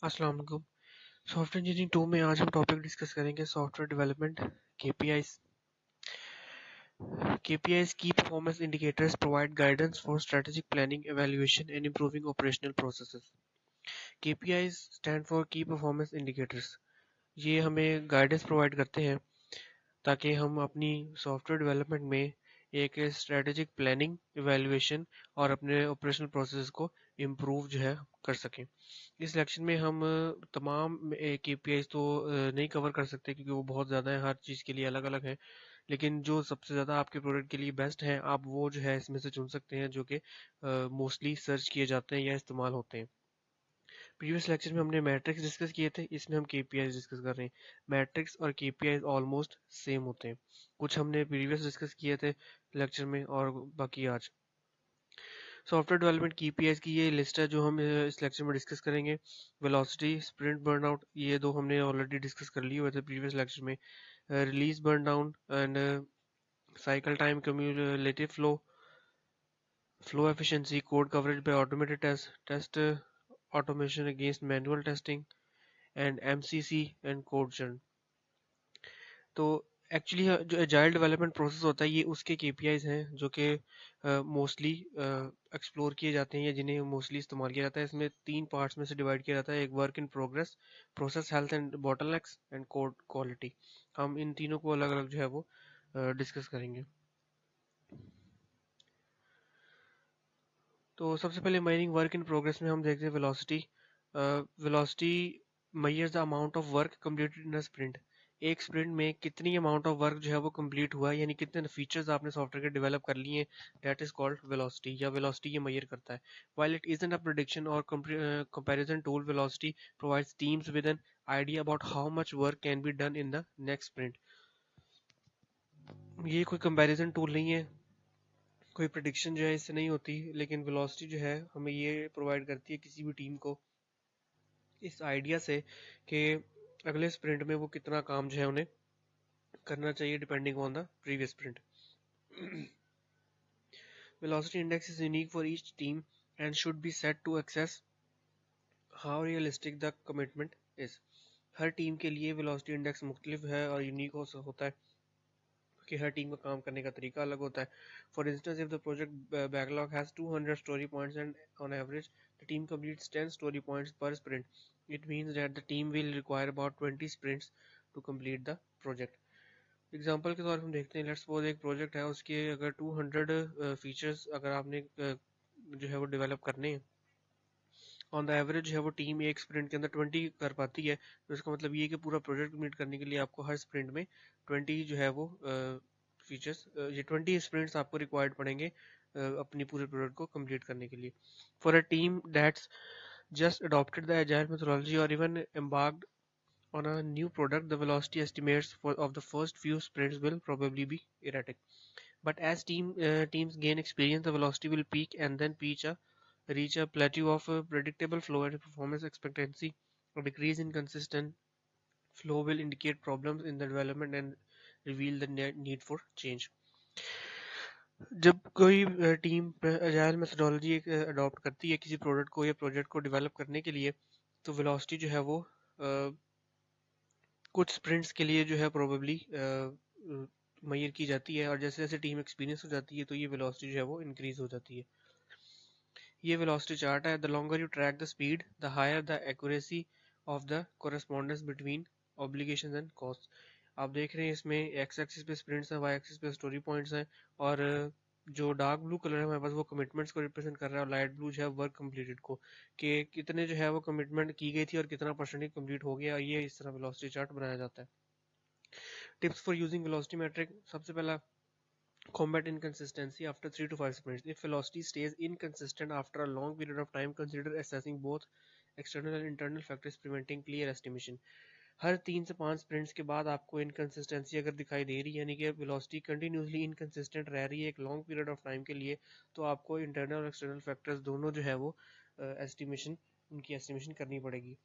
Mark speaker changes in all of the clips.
Speaker 1: अस्सलाम वालेकुम। Software engineering 2 में आज हम टॉपिक डिस्कस करेंगे सॉफ्टवेयर डेवलपमेंट केपीआईज। केपीआईज की performance indicators provide guidance for strategic planning, evaluation and improving operational processes. KPIs stand for की परफॉर्मेंस इंडिकेटर्स। ये हमें गाइडेंस प्रोवाइड करते हैं ताकि हम अपनी सॉफ्टवेयर डेवलपमेंट में एक स्ट्रेटेजिक प्लानिंग, इवैल्यूएशन और अपने ऑपरेशनल प्रोसेस को इम्प्रूव जो है कर सकें। इस लेक्चर में हम तमाम केपीआईज तो नहीं कवर कर सकते क्योंकि वो बहुत ज़्यादा है, हर चीज़ के लिए अलग अलग है। लेकिन जो सबसे ज़्यादा आपके प्रोडक्ट के लिए बेस्ट हैं, आप वो जो है इसमें से चुन सकते हैं जो कि मोस्टली सर्च किए जाते हैं या इस्तेमाल होते हैं। प्रीवियस लेक्चर में हमने मैट्रिक्स डिस्कस किए थे, इसमें हम केपीआईज डिस्कस कर रहे हैं। मैट्रिक्स और केपीआईज ऑलमोस्ट सेम होते हैं। कुछ हमने प्रीवियस डिस्कस किए थे लेक्चर में और बाकी आज। सॉफ्टवेयर डेवलपमेंट केपीआईज की ये लिस्ट है जो हम इस लेक्चर में डिस्कस करेंगे। वेलोसिटी, स्प्रिंट बर्नआउट, ये दो हमने ऑलरेडी डिस्कस कर लिए हुए थे प्रीवियस लेक्चर में। Release burn down and cycle time, cumulative flow, flow efficiency, code coverage by automated test automation against manual testing, and MCC and code churn। तो actually जो एजाइल डेवलपमेंट प्रोसेस होता है ये उसके केपीआईज हैं जो कि मोस्टली एक्सप्लोर किए जाते हैं या जिन्हें मोस्टली इस्तेमाल किया जाता है। इसमें तीन पार्ट्स में से डिवाइड किया जाता है, एक work in progress, process health and bottlenecks and code quality. हम इन तीनों को अलग अलग जो है वो डिस्कस करेंगे। तो सबसे पहले माइनिंग वर्क इन प्रोग्रेस में हम देखते हैं velocity. Velocity measures the amount of work completed in a sprint. एक स्प्रिंट में कितनी अमाउंट ऑफ वर्क जो है वो कंप्लीट हुआ है, यानी कितने फीचर्स आपने सॉफ्टवेयर के डेवलप कर लिए हैं, दैट इज कॉल्ड वेलोसिटी, या वेलोसिटी ये मेजर करता है। While it isn't a prediction और comparison tool, velocity provides teams with an idea about how much work can be done in the next sprint. ये कोई कंपैरिजन टूल नहीं है, कोई प्रिडिक्शन जो है इससे नहीं होती, लेकिन वेलोसिटी जो है हमें ये प्रोवाइड करती है किसी भी टीम को इस आइडिया से कि अगले स्प्रिंट में वो कितना काम जो है उन्हें करना चाहिए depending on the previous sprint. Velocity index is unique for each team and should be set to access how realistic the commitment is. हर टीम के लिए वेलोसिटी इंडेक्स मुख्तलिफ है और यूनिक होता है कि हर टीम का काम करने का तरीका अलग होता है। For instance, if the project backlog has 200 story points and on average the team completes 10 story points per sprint, it means that the team will require about 20 sprints to complete the project। Example के तौर पर हम देखते हैं, let's suppose एक project है, उसके अगर 200 फीचर्स अगर आपने जो है वो डेवलप करने हैं, ऑन द एवरेज जो है वो टीम एक स्प्रिंट के अंदर 20 कर पाती है। तो इसका मतलब ये है कि पूरा प्रोजेक्ट कंप्लीट करने के लिए आपको हर स्प्रिंट में 20 जो है वो फीचर्स, ये 20 स्प्रिंट्स आपको रिक्वायर्ड पड़ेंगे अपनी पूरे प्रोजेक्ट को कंप्लीट करने के लिए। For a team that's just adopted the agile methodology or even embarked on a new product, the velocity estimates of the first few sprints will probably be erratic. But as teams gain experience, the velocity will peak and then reach a plateau of predictable flow and performance expectancy. A decrease in consistent flow will indicate problems in the development and reveal the need for change. जब कोई team agile methodology adopt करती है किसी product को या project को develop करने के लिए, तो वेलोसिटी जो है वो कुछ स्प्रिंट्स के लिए जो है प्रोबेबली मेजर की जाती है, और जैसे जैसे टीम एक्सपीरियंस हो जाती है तो ये वेलोसिटी जो है वो इंक्रीज हो जाती है। ये वेलोसिटी चार्ट है। The longer you track the speed, the higher the accuracy of the correspondence between obligations and cost. आप देख रहे हैं इसमें एक्स एक्सिस पे स्प्रिंट्स हैं, वाई एक्सिस पे स्टोरी पॉइंट्स हैं, और जो डार्क ब्लू कलर है हमारे पास वो कमिटमेंट्स को रिप्रेजेंट कर रहा है, और लाइट ब्लू जो है वर्क कंप्लीटेड को, कि कितने जो है वो कमिटमेंट की गई थी और कितना परसेंटेज कंप्लीट हो गया। ये इस तरह वेलोसिटी चार्ट बनाया जाता है। Tips for using velocity metric. सबसे पहला, combat inconsistency after 3 to 5 sprints. If velocity stays inconsistent after a long period of time, consider assessing both external and internal factors, preventing clear estimation. हर 3 से 5 sprints के बाद आपको inconsistency अगर दिखाई दे रही है, यानी कि वेलोसिटी कंटिन्यूसली इनकंसिस्टेंट रह रही है एक लॉन्ग पीरियड ऑफ टाइम के लिए, तो आपको इंटरनल और एक्सटर्नल फैक्टर्स दोनों जो है वो एस्टिमेशन उनकी एस्टिमेशन करनी पड़ेगी।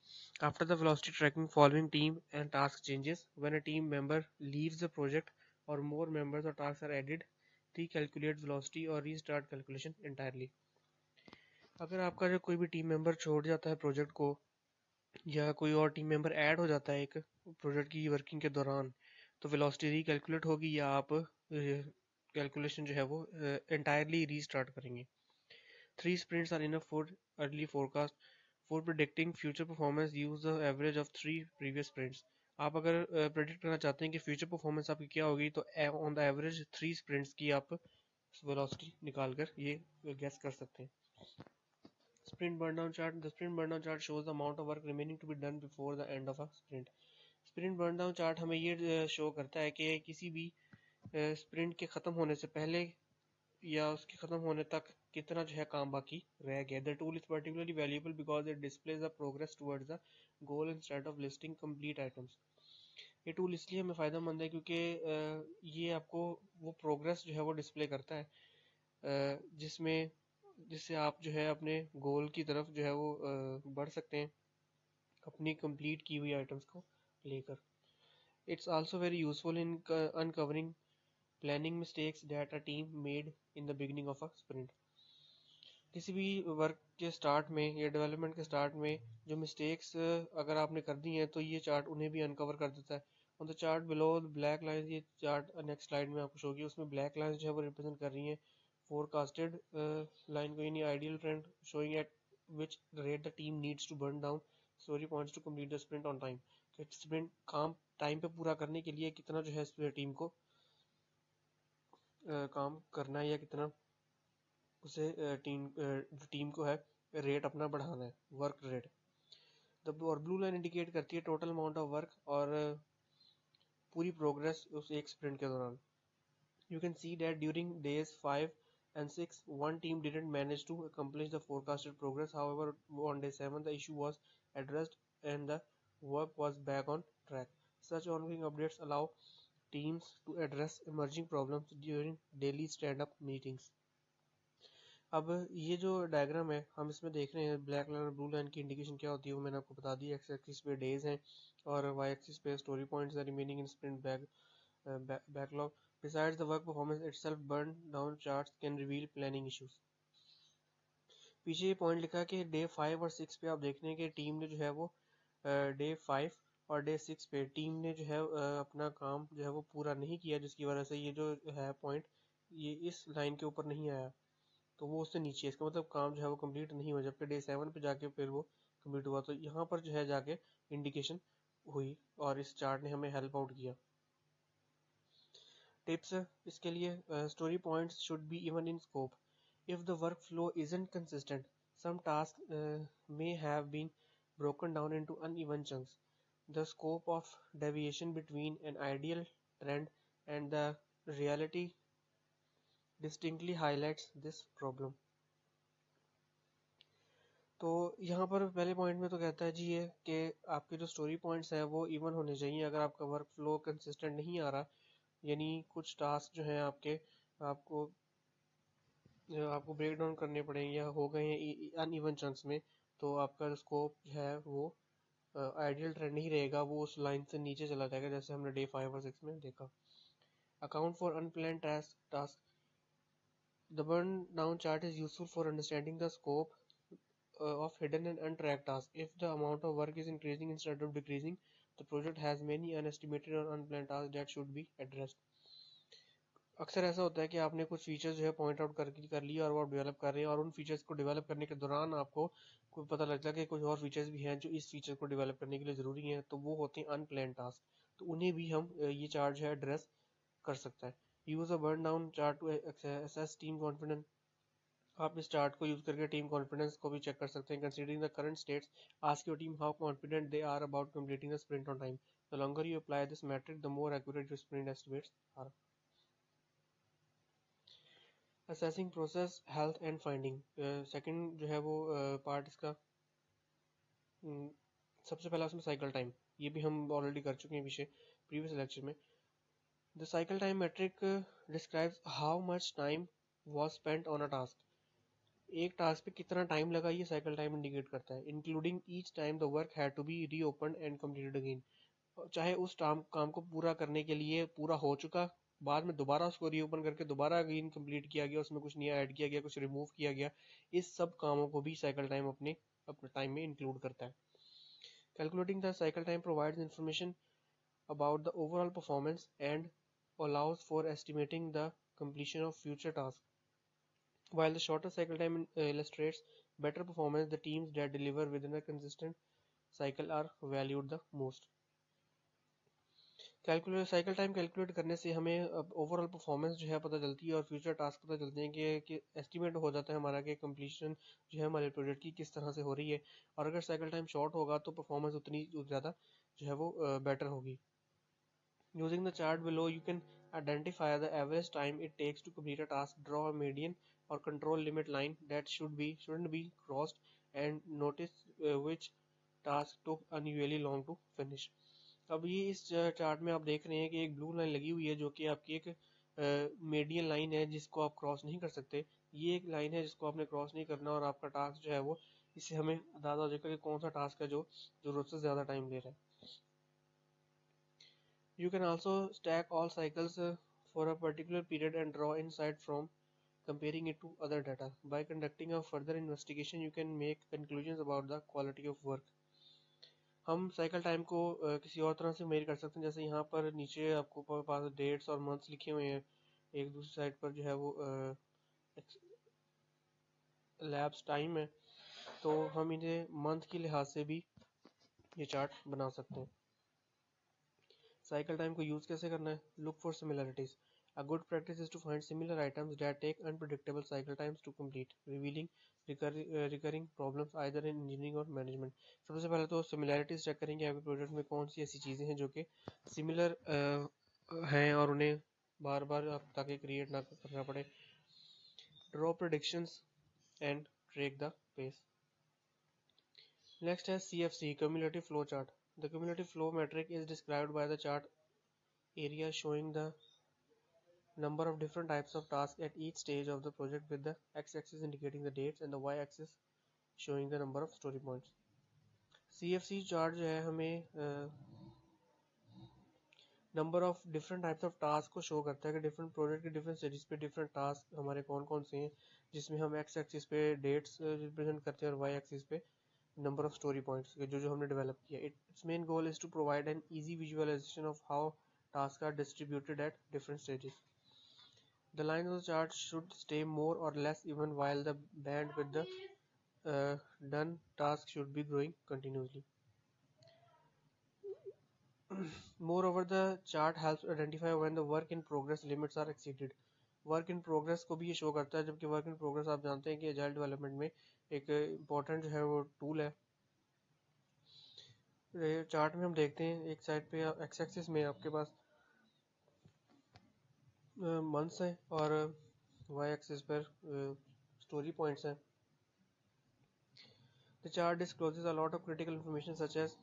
Speaker 1: After the velocity tracking, following team and task changes. When a team member leaves the project और मोर मेंबर्स और task are added, recalculate velocity और रीस्टार्ट कैलकुलेशन entirely। अगर आपका जो कोई भी टीम मेंबर छोड़ जाता है प्रोजेक्ट को या कोई और टीम मेंबर ऐड हो जाता है एक प्रोजेक्ट की वर्किंग के दौरान, तो वेलोसिटी रिकैलकुलेट होगी या आप कैलकुलेशन जो है वो एंटायरली रीस्टार्ट करेंगे। 3 sprints are enough for early forecast. For predicting future performance, use the average of 3 previous sprints. आप अगर प्रेडिक्ट करना चाहते हैं कि फ्यूचर परफॉर्मेंस आपकी क्या होगी, तो ऑन द एवरेज 3 स्प्रिंट्स की आप वेलोसिटी निकाल कर ये गेस कर सकते हैं। Sprint burndown chart. The sprint burndown chart shows the amount of work remaining to be done before the end of a sprint. Sprint burndown chart हमें ये शो करता है कि किसी भी स्प्रिंट के ख़त्म होने से पहले या उसके ख़त्म होने तक कितना जो है काम बाकी रह गया। The tool is particularly valuable because it displays the progress towards the goal instead of listing complete items. ये टूल इसलिए हमें फ़ायदेमंद है क्योंकि ये आपको वो प्रोग्रेस जो है वो डिस्प्ले करता है जिसमें जिससे आप जो है अपने गोल की तरफ जो है वो बढ़ सकते हैं अपनी कंप्लीट की हुई आइटम्स को लेकर। It's also very useful in uncovering planning mistakes that a team made in the beginning of a sprint. किसी भी वर्क के स्टार्ट में या डेवलपमेंट के स्टार्ट में जो मिस्टेक्स अगर आपने कर दी हैं तो ये चार्ट उन्हें भी अनकवर कर देता है। On the chart below black lines, ये चार्ट नेक्स्ट स्लाइड में आपको शो किया, उसमें ब्लैक लाइंस जो है वो रिप्रेजेंट कर रही हैं forecasted line को, यानी ideal trend showing at which rate the team needs to burn down story points to complete the sprint on time। कि sprint काम टाइम पे पूरा करने के लिए कितना जो है टीम को काम करना है या कितना उसे टीम को है रेट अपना बढ़ाना है, वर्क रेट। और ब्लू लाइन इंडिकेट करती है टोटल अमाउंट ऑफ वर्क और पूरी प्रोग्रेस उस एक स्प्रिंट के दौरान। You can see that during days 5 and 6, one team didn't manage to accomplish the forecasted progress. However, on day 7, the issue was addressed and the work was back on track. Such ongoing updates allow teams to address emerging problems during daily stand-up meetings. अब ये जो diagram है हम इसमें देख रहे हैं black line और ब्लू लाइन की इंडिकेशन क्या होती है वो मैंने आपको बता दी। एक्स एक्सिस पे डेज हैं और वाई एक्सिस पे story points are remaining in sprint backlog. Besides the work performance itself, burn down charts can reveal planning issues. पीछे ये पॉइंट लिखा है कि डे 5 और 6 पे आप देख रहे हैं कि टीम ने जो है वो डे 5 और डे 6 पे टीम ने जो है अपना काम जो है वो पूरा नहीं किया, जिसकी वजह से ये जो है पॉइंट ये इस लाइन के ऊपर नहीं आया, तो वो उससे नीचे है। इसका मतलब काम जो है वो कंप्लीट नहीं हुआ, जबकि डे 7 पे जाके फिर वो कंप्लीट हुआ। तो यहाँ पर जो है जाके इंडिकेशन हुई और इस चार्ट ने हमें हेल्प आउट किया। टिप्स इसके लिए story points should be even in scope. If the work flow isn't consistent, some task may have been broken down into uneven chunks. The scope of deviation between an ideal trend and the reality distinctly highlights this problem. तो यहाँ पर पहले point में तो कहता है जी ये कि आपके जो स्टोरी पॉइंट्स हैं वो इवन होने चाहिए। अगर आपका वर्क फ्लो कंसिस्टेंट नहीं आ रहा, यानी कुछ टास्क जो हैं आपके आपको आपको ब्रेक डाउन करने पड़ेंगे या हो गए हैं अनइवन चंक्स में, तो आपका स्कोप जो है वो आइडियल ट्रेंड नहीं रहेगा, वो उस लाइन से नीचे चला जाएगा, जैसे हमने डे 5 और 6 में देखा। Account for unplanned task. The burn down chart is useful for understanding the scope of hidden and untracked tasks. If the amount of work is increasing instead of decreasing, the project has many unestimated or unplanned tasks that should be addressed. अक्सर ऐसा होता है कि आपने कुछ features जो है point out कर लिया और वो आप डेवलप कर रहे हैं, और उन फीचर्स को डेवलप करने के दौरान आपको पता लगता है कि कुछ और फीचर्स भी हैं जो इस फीचर को डेवलप करने के लिए ज़रूरी हैं, तो वो होते हैं अनप्लान्ड टास्क। तो उन्हें भी हम ये चार्ट जो है एड्रेस कर सकता है। Use a burn down chart to assess team confidence. आप इस चार्ट को यूज करके टीम कॉन्फिडेंस को भी चेक कर सकते हैं। Considering the current status, ask your team how confident they are about completing the sprint on time. The longer you apply this metric, the more accurate your sprint estimates are. Assessing process health and finding, second जो है वो part इसका सबसे पहला उसमें cycle time, ये भी हम ऑलरेडी कर चुके हैं पीछे प्रीवियस लेक्चर में। The cycle time metric describes how much time was spent on a task. एक टास्क पे कितना टाइम लगा ये साइकिल टाइम इंडिकेट करता है। Including each time the work had to be reopened and completed again. चाहे उस काम को पूरा करने के लिए पूरा हो चुका, बाद में दोबारा उसको रीओपन करके दोबारा अगेन कंप्लीट किया गया, उसमें कुछ नया ऐड किया गया, कुछ रिमूव किया गया, इस सब कामों को भी साइकिल टाइम अपने टाइम में इंक्लूड करता है। Calculating the cycle time provides information about the overall performance and allows for estimating the completion of future tasks. While the shorter cycle time illustrates better performance, the teams that deliver within a consistent cycle are valued the most. Calculate cycle time calculate करने से हमें overall performance जो है पता चलती है और future task पता चलते हैं कि एस्टिमेट हो जाता है हमारा कि कंप्लीशन जो है हमारे प्रोजेक्ट की किस तरह से हो रही है, और अगर साइकिल टाइम शॉर्ट होगा तो परफॉर्मेंस उतनी ज़्यादा जो है वो बेटर होगी. Using the chart below, you can identify the average time it takes to complete a task, draw a median or control limit line that shouldn't be crossed, and notice which task took unusually long to finish. अब ये इस chart में आप देख रहे हैं कि एक ब्लू लाइन लगी हुई है जो कि आपकी एक मीडियन लाइन है जिसको आप क्रॉस नहीं कर सकते. ये एक लाइन है जिसको आपने क्रॉस नहीं करना और आपका टास्क जो है वो, इससे हमें अंदाजा हो जाएगा कि कौन सा टास्क है जो जरूरत से ज़्यादा टाइम ले रहा है. You can also stack all cycles for a particular period and draw insight from comparing it to other data. By conducting a further investigation, you can make conclusions about the quality of work. हम cycle time को किसी और तरह से major कर सकते हैं. जैसे यहाँ पर नीचे आपको पास डेट्स और मंथ्स लिखे हुए हैं, एक दूसरी साइड पर जो है वो लैब्स टाइम है, तो हम इन्हें मंथ के लिहाज से भी ये चार्ट बना सकते हैं. साइकिल टाइम को यूज़ कैसे करना है? Look for similarities. A good practice is to find similar items that take unpredictable cycle times to complete, revealing recurring problems either in engineering or management. सबसे पहले तो सिमिलैरिटीज चेक करेंगे आपके project में कौन सी ऐसी चीज़ें हैं जो कि सिमिलर हैं और उन्हें बार बार आप ताकि क्रिएट ना करना पड़े. Draw predictions and track the pace. Next is CFC, cumulative flow chart. The cumulative flow metric is described by the chart area showing the number of different types of tasks at each stage of the project, with the x-axis indicating the dates and the y-axis showing the number of story points. CFC chart जो है हमें number of different types of task को show करता है कि different project के different stages पे different task हमारे कौन कौन से हैं, जिसमें हम एक्स एक्सिस पे डेट्स रिप्रेजेंट करते हैं और वाई एक्सिस पे number of story points जो हमने डेवलप किया. Its main goal is to provide an easy visualization of how tasks are distributed at different stages. The lines of the chart should stay more or less even, while the band with the done task should be growing continuously. Moreover, the chart helps identify when the work in progress limits are exceeded. Work in progress को भी ये show करता है, जबकि work in progress आप जानते हैं कि एजाइल डेवलपमेंट में एक इम्पॉर्टेंट जो है वो टूल है. चार्ट में हम देखते हैं एक साइड पे एक्स एक्सिस में आपके पास मंथ्स हैं और वाई एक्सिस पर स्टोरी पॉइंट्स हैं. The chart discloses a lot of critical information such as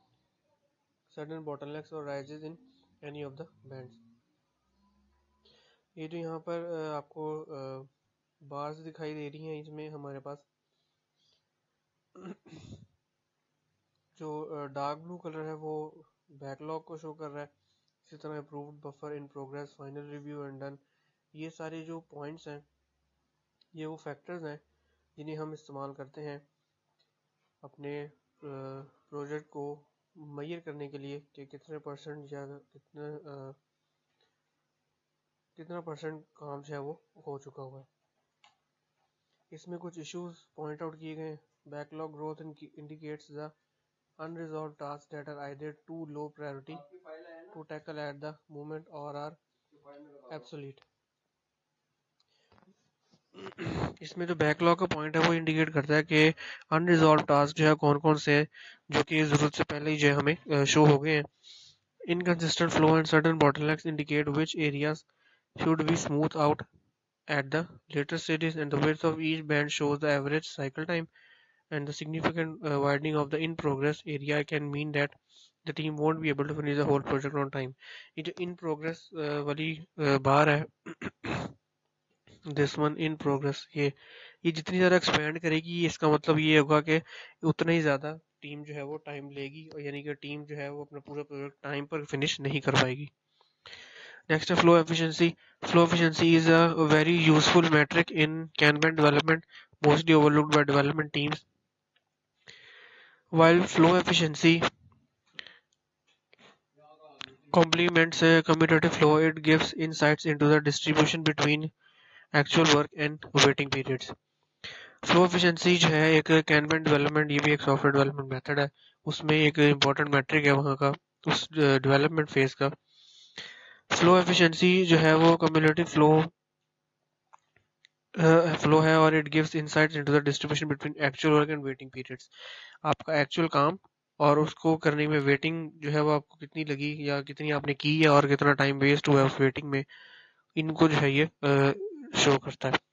Speaker 1: sudden bottlenecks or rises in any of the bands. ये जो यहाँ पर आपको बार्स दिखाई दे रही हैं, इसमें हमारे पास जो डार्क ब्लू कलर है वो बैकलॉग को शो कर रहा है. इसी तरह approved, buffer, in progress, final review and done, ये सारे जो पॉइंट्स हैं ये वो फैक्टर्स हैं जिन्हें हम इस्तेमाल करते हैं अपने प्रोजेक्ट को मेजर करने के लिए कि कितने परसेंट या कितना परसेंट काम जो है वो हो चुका हुआ है. इसमें कुछ इश्यूज पॉइंट आउट किए गए. Backlog growth indicates the unresolved tasks that are either too low priority to tackle at the moment or are obsolete. इसमें जो बैकलॉग का पॉइंट है वो इंडिकेट करता है कि अनरिजॉल्व टास्क जो है कौन कौन से हैं जो कि जरूरत से पहले ही जो है हमें शो हो गए हैं. Inconsistent flow and certain bottlenecks indicate which areas should be smoothed out at the later stages, and the width of each band shows the average cycle time, and the significant widening of the in progress area can mean that the team won't be able to finish the whole project on time. ये जो in progress वाली बार है this one in progress, ये जितनी ज़्यादा expand करेगी इसका मतलब ये होगा कि उतना ही ज़्यादा टीम जो है वो टाइम लेगी, और यानी कि टीम जो है वो अपना पूरा प्रोजेक्ट टाइम पर फिनिश नहीं कर पाएगी. नेक्स्ट है flow efficiency. Flow efficiency is a very useful metric in Kanban development, mostly overlooked by development teams. While flow efficiency complements a commutative flow. It gives insights into the distribution between actual work and waiting periods. Flow efficiency जो है एक कैनवन development, ये भी एक software development method है, उसमें एक important matric है वहाँ का, उस डेवलपमेंट फेज का। फ्लो एफिशिएंसी जो है वो कम्युलेटिव फ्लो है और it gives insights into the distribution between actual work and waiting periods. आपका एक्चुअल काम और उसको करने में वेटिंग जो है वो आपको कितनी लगी या कितनी आपने की है और कितना टाइम वेस्ट हुआ है उस वेटिंग में, इनको जो है ये शो करता है।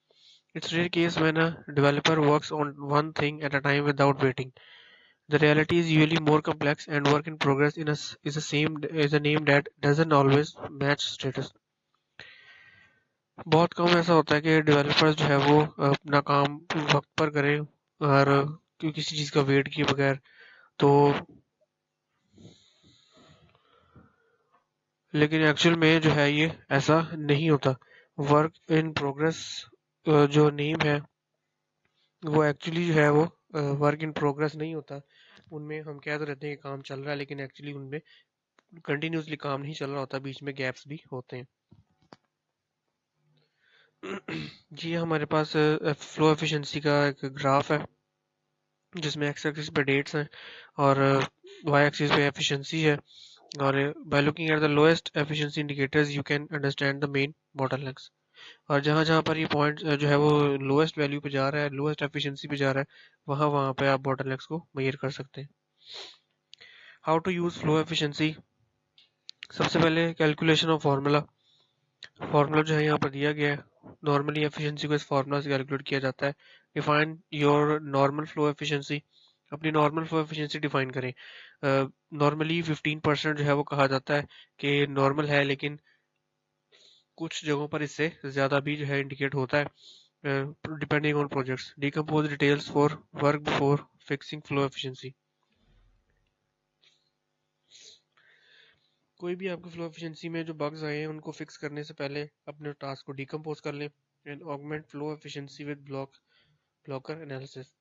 Speaker 1: It's rare case when a developer works on one thing at a time without waiting. The reality is usually more complex, and work in progress is a name that doesn't always match status. बहुत कम ऐसा होता है कि developers जो है वो अपना काम वक्त पर करें और किसी चीज़ का वेट किए बगैर। तो लेकिन एक्चुअल में जो है ये ऐसा नहीं होता। वर्क इन प्रोग्रेस जो नेम है वो एक्चुअली जो है वो वर्क इन प्रोग्रेस नहीं होता। उनमें हम कह तो रहते हैं कि काम चल रहा है, लेकिन एक्चुअली उनमें कंटिन्यूसली काम नहीं चल रहा होता, बीच में गैप्स भी होते हैं। जी हमारे पास फ्लो एफिशिएंसी का एक ग्राफ है जिसमें एक्स एक्सिस पे डेट्स हैं और वाई एक्सिस पे एफिशिएंसी है। और by looking at the lowest efficiency indicators you can understand the main bottlenecks. और जहाँ जहाँ पर ये पॉइंट जो है वो लोएस्ट वैल्यू पे जा रहा है, लोएस्ट एफिशिएंसी पे जा रहा है, वहाँ वहाँ पे आप बॉटलनेक्स को मेजर कर सकते हैं। How to use flow efficiency. सबसे पहले कैलकुलेशन ऑफ फार्मूला जो है यहाँ पर दिया गया है। नॉर्मली एफिशिएंसी को इस फार्मूला से कैलकुलेट किया जाता है। Define your normal flow efficiency. अपनी नॉर्मल फ्लो एफिशिएंसी डिफाइन करें। नॉर्मली 15% जो है वो कहा जाता है कि नॉर्मल है, लेकिन कुछ जगहों पर इससे ज़्यादा भी जो है इंडिकेट होता है depending on projects. Decompose details for work before fixing flow efficiency. कोई भी आपकी फ्लो एफिशिएंसी में जो बग्स आए हैं उनको फिक्स करने से पहले अपने टास्क को डिकम्पोज कर लें and augment flow efficiency with blocker analysis.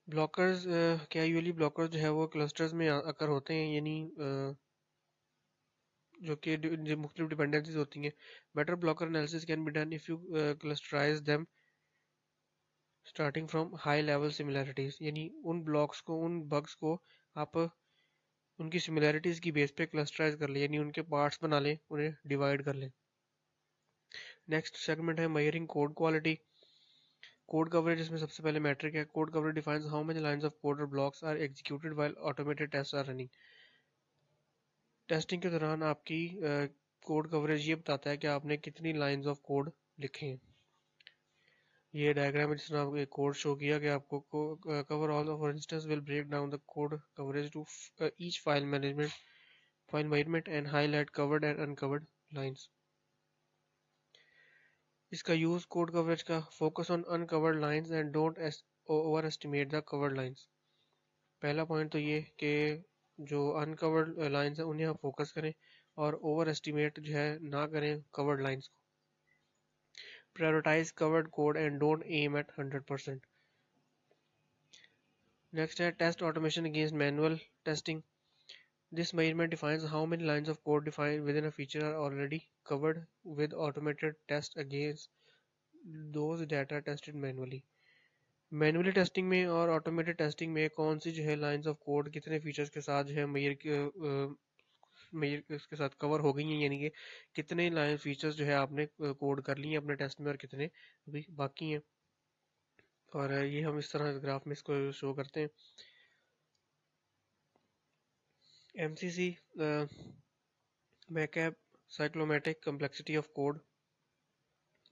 Speaker 1: Blockers क्या यूजली ब्लॉकर्स जो है वो क्लस्टर्स में आकर होते हैं, यानी जो कि मुख्तलिफ डिपेंडेंसीज होती हैं। Better blocker analysis can be done if you clusterize them starting from high level similarities, यानी उन ब्लॉक्स को, उन बग्स को आप उनकी सिमिलैरिटीज की बेस पे क्लस्टराइज कर लें, यानी उनके पार्ट्स बना लें, उन्हें डिवाइड कर लें। नेक्स्ट सेगमेंट है measuring code quality. Code coverage, इसमें सबसे पहले मैट्रिक है। Code coverage defines how many lines of code और blocks are executed while automated tests are running. Testing के दौरान आपकी कोड कवरेज ये बताता है कि आपने कितनी लाइंस ऑफ कोड लिखे हैं। ये डायग्राम है जिसमें आपको एक कोड शो किया कि आपको cover all for instance will break down the code coverage to each file management and highlight covered and uncovered lines. इसका यूज कोड कवरेज का focus on uncovered lines and don't over estimate the covered lines. पहला point तो ये कि जो uncovered lines है उन्हें आप फोकस करें और ओवर एस्टिमेट जो है ना करें कवर्ड लाइंस को। Prioritize covered code and don't aim at 100%। Next है test automation against manual testing. This measurement defines how many lines of code defined within a feature are already covered with automated tests against those data tested manually. Manually testing में और automated testing में कौन सी जो है lines of code कितने features के साथ जो है मेजर इसके साथ कवर हो गई हैं, यानी कि कितने लाइन फीचर्स जो है आपने कोड कर लिए हैं अपने टेस्ट में और कितने अभी बाकी हैं। और ये हम इस तरह ग्राफ में इसको शो करते हैं। MCC MACAB cyclomatic complexity of code.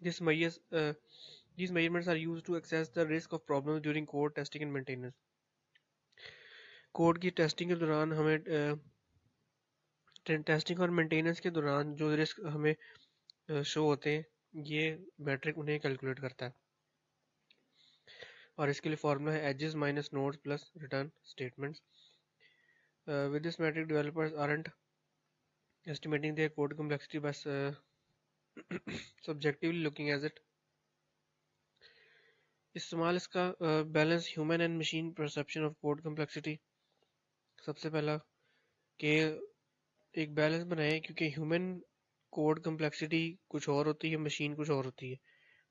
Speaker 1: This measures These measurements are used to assess the risk of problems during code testing and maintenance. Code की टेस्टिंग के दौरान हमें टेस्टिंग और मेंटेनेंस के दौरान जो रिस्क हमें शो होते हैं, ये मैट्रिक उन्हें कैलकुलेट करता है। और इसके लिए फॉर्मूला है edges minus nodes plus return statements. With this metric developers aren't estimating their code complexity by subjectively looking at it. इस्तेमाल इसका balance human and machine perception of code complexity. सबसे पहला कि एक बैलेंस बनाएं, क्योंकि ह्यूमन कोड कम्प्लेक्सिटी कुछ और होती है, मशीन कुछ और होती है।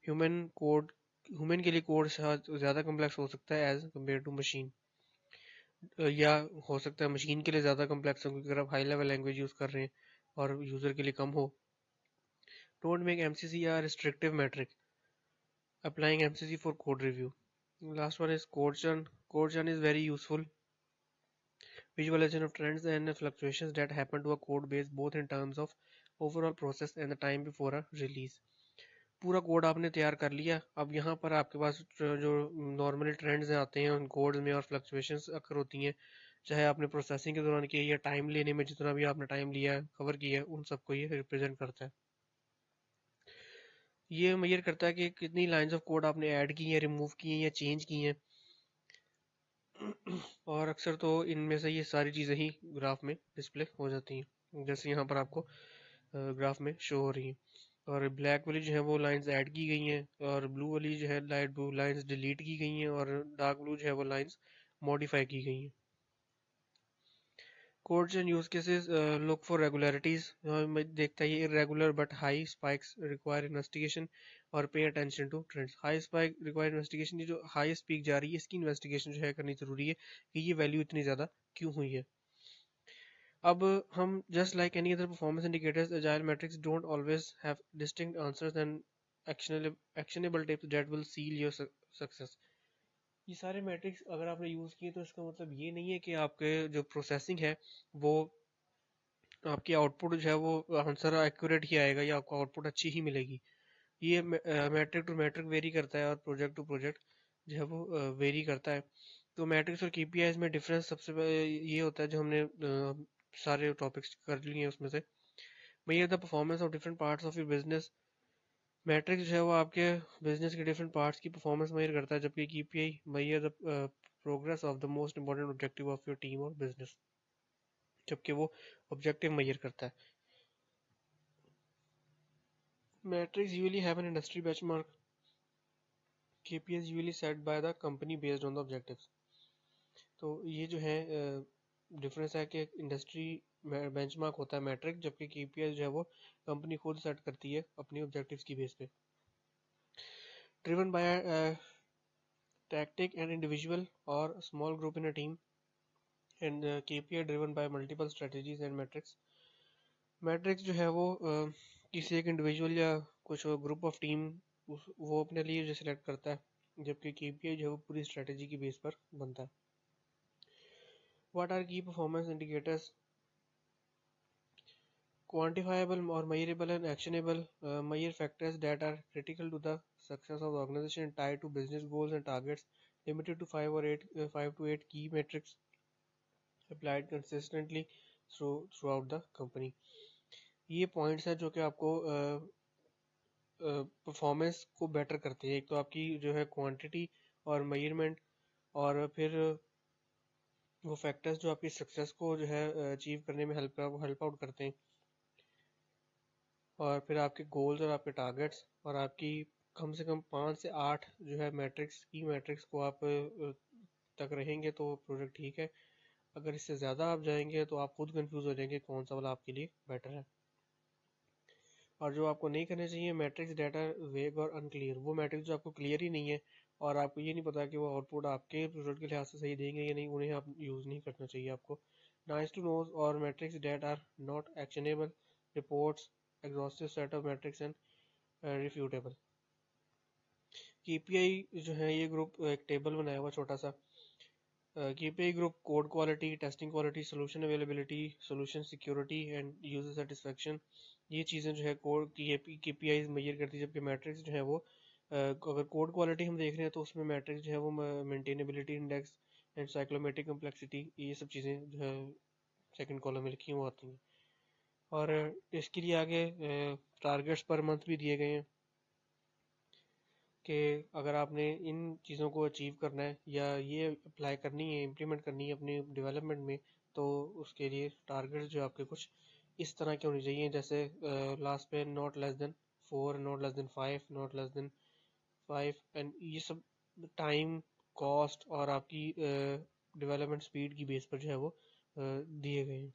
Speaker 1: ह्यूमन के लिए कोड ज़्यादा कम्प्लेक्स हो सकता है एज कम्पेयर टू मशीन, या हो सकता है मशीन के लिए ज़्यादा कम्प्लेक्स हो, क्योंकि अगर आप हाई लेवल लैंग्वेज यूज़ कर रहे हैं और यूज़र के लिए कम हो। Don't make MCC a restrictive metric. Applying MCC for code review. Last one is code churn. Code churn is very useful visualization of trends and fluctuations that happen to a code base, both in terms of overall process and the time before a release. पूरा code आपने तैयार कर लिया, अब यहाँ पर आपके पास जो नॉर्मली ट्रेंड्स आते हैं उन कोड्स में और फ्लक्चुएशंस अक्सर होती हैं, चाहे आपने प्रोसेसिंग के दौरान किया या टाइम लेने में जितना भी आपने टाइम लिया कवर किया, उन सबको ये रिप्रेजेंट करता है। ये मेजर करता है कि कितनी लाइंस ऑफ कोड आपने ऐड की हैं, रिमूव की हैं या चेंज की हैं, और अक्सर तो इनमें से ये सारी चीज़ें ही ग्राफ में डिस्प्ले हो जाती हैं, जैसे यहाँ पर आपको ग्राफ में शो हो रही हैं। और ब्लैक वाली जो है वो लाइंस ऐड की गई हैं, और ब्लू वाली जो है लाइट ब्लू लाइंस डिलीट की गई हैं, और डार्क ब्लू जो है वो लाइंस मॉडिफाई की गई हैं। Codes and use cases look for regularities. देखता है ये irregular but high spikes require investigation और pay attention to trends. High spike require investigation, ये जो high peak जा रही है इसकी investigation जो है करनी जरूरी है कि ये value इतनी ज़्यादा क्यों हुई है। अब हम just like any other performance indicators, agile metrics don't always have distinct answers and actionable tips that will seal your success. ये सारे मैट्रिक्स अगर आपने यूज़ किए तो इसका मतलब ये नहीं है कि आपके जो प्रोसेसिंग है वो आपकी आउटपुट जो है वो आंसर एक्यूरेट ही आएगा या आपको आउटपुट अच्छी ही मिलेगी। ये मैट्रिक टू मैट्रिक वेरी करता है और प्रोजेक्ट टू प्रोजेक्ट जो है वो वेरी करता है। तो मैट्रिक्स और केपीआईज में डिफरेंस सबसे ये होता है जो हमने सारे टॉपिक्स कर लिए हैं उसमें से। Measure the performance of different parts of your business. Matrix जो है वो आपके बिजनेस के डिफरेंट पार्ट्स की परफॉर्मेंस मेजर करता है, जबकि KPI measure the progress of the most important objective of your team और बिजनेस, जबकि वो ऑब्जेक्टिव मेजर करता है। Metrics usually have an industry benchmark. KPIs usually set by the company based on the objectives. तो ये जो है difference है कि इंडस्ट्री बेंचमार्क होता है मैट्रिक, जबकि KPI जो है वो कंपनी खुद सेट करती है अपनी ऑब्जेक्टिव्स की बेस पे। Driven by tactic and individual or small group in a team, and KPI driven by multiple strategies and metrics. Matrix जो है वो किसी एक इंडिविजुअल या कुछ ग्रुप ऑफ टीम वो अपने लिए जो सिलेक्ट करता है, जबकि केपीआई जो है वो पूरी स्ट्रेटेजी की बेस पर बनता है। व्हाट आर की परफॉर्मेंस इंडिकेटर्स? क्वांटिफाइबल और measurable and actionable measure factors that are critical to the success of the organization tied to business goals and targets, limited to 5 to 8 key metrics applied consistently throughout the company. ये points हैं जो कि आपको performance को better करते हैं। एक तो आपकी जो है क्वांटिटी और मेजरमेंट, और फिर वो फैक्टर्स जो आपकी सक्सेस को जो है अचीव करने में हेल्प आउट करते हैं, और फिर आपके गोल्स और आपके टारगेट्स, और आपकी कम से कम 5 से 8 जो है मैट्रिक्स की मैट्रिक्स को आप तक रहेंगे तो प्रोजेक्ट ठीक है। अगर इससे ज़्यादा आप जाएंगे तो आप खुद कंफ्यूज हो जाएंगे कौन सा वाला आपके लिए बेटर है। और जो आपको नहीं करने चाहिए मैट्रिक्स डाटा वेग और अनक्लियर, वो मैट्रिक्स जो आपको क्लियर ही नहीं है और आपको ये नहीं पता कि वो आउटपुट आपके प्रोजेक्ट के लिहाज से सही देंगे या नहीं, उन्हें आप यूज़ नहीं करना चाहिए आपको। नाइस टू नोज और metrics that are not actionable reports, exhaustive set of metrics and refutable. KPI जो है ये ग्रुप एक टेबल बनाया हुआ छोटा सा। KPI group code quality, testing quality, solution availability, solution security and user satisfaction, ये चीज़ें जो है कोड की KPIs मेजर करती है, जबकि मैट्रिक्स जो है वो अगर कोड क्वालिटी हम देख रहे हैं तो उसमें मैट्रिक्स जो है वो मेंटेनेबिलिटी इंडेक्स एंड साइक्लोमेट्रिक कम्प्लेक्सिटी, ये सब चीज़ें जो है सेकंड कॉलम में लिखी हुई आती हैं। और इसके लिए आगे टारगेट्स पर मंथ भी दिए गए हैं कि अगर आपने इन चीज़ों को अचीव करना है या ये अप्लाई करनी है, इम्प्लीमेंट करनी है अपनी डेवलपमेंट में, तो उसके लिए टारगेट्स जो आपके कुछ इस तरह के होने चाहिए, जैसे लास्ट पे not less than 4, not less than 5, not less than 5, and ये सब टाइम, कॉस्ट और आपकी डेवलपमेंट स्पीड की बेस पर जो है वो दिए गए हैं।